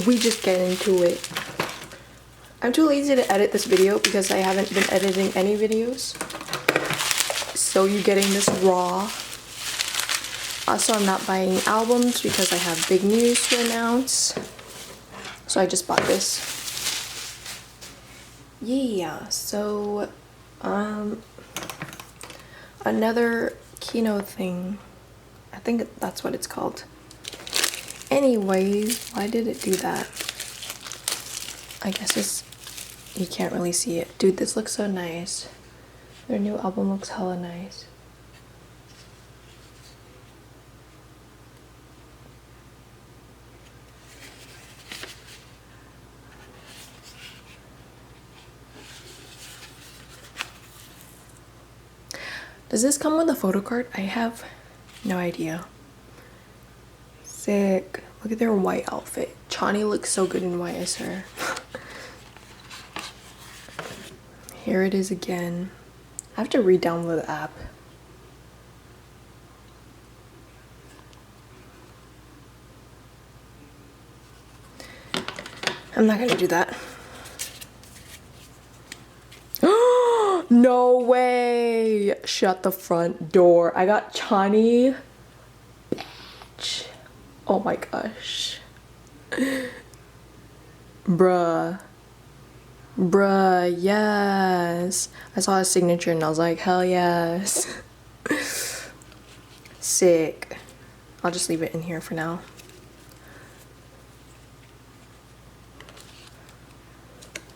we just get into it. I'm too lazy to edit this video because I haven't been editing any videos. So you're getting this raw. Also, I'm not buying albums because I have big news to announce. So I just bought this. Yeah, so another Kihno thing. I think that's what it's called. Anyways, why did it do that? I guess it's, you can't really see it. Dude, this looks so nice. Their new album looks hella nice. Does this come with a photocard? I have no idea. Sick. Look at their white outfit. Chani looks so good in white, I swear. Here it is again. I have to re-download the app. I'm not gonna do that. No way! Shut the front door. I got Chani. Bitch. Oh my gosh. Bruh. Bruh, yes. I saw his signature and I was like, hell yes. Sick. I'll just leave it in here for now.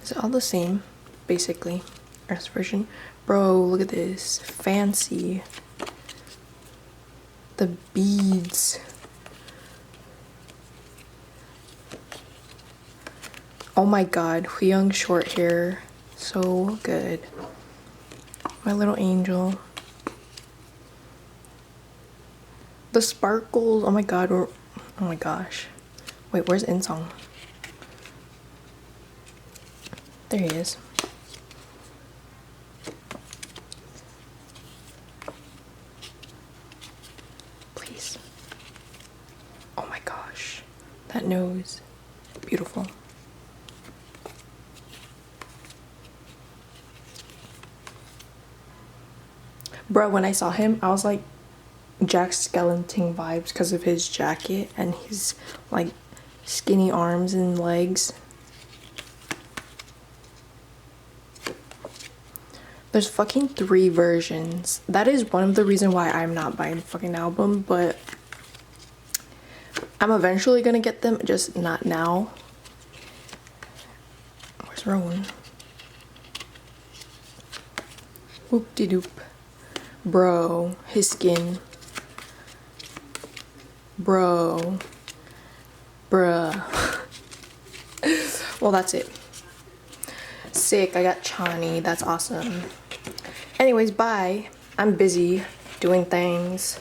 Is it all the same? Basically. Earth version. Bro, look at this. Fancy. The beads. Oh my god, Young short hair. So good. My little angel. The sparkles. Oh my god. Oh my gosh. Wait, where's Insong? There he is. Please. Oh my gosh. That nose. Beautiful. Bro, when I saw him, I was like Jack Skellington vibes because of his jacket and his like skinny arms and legs. There's fucking 3 versions. That is one of the reasons why I'm not buying the fucking album, but I'm eventually gonna get them, just not now. Where's Rowan? Whoop-de-doop. Bro, his skin. Bro. Bruh. Well, that's it. Sick, I got Chani. That's awesome. Anyways, bye. I'm busy doing things.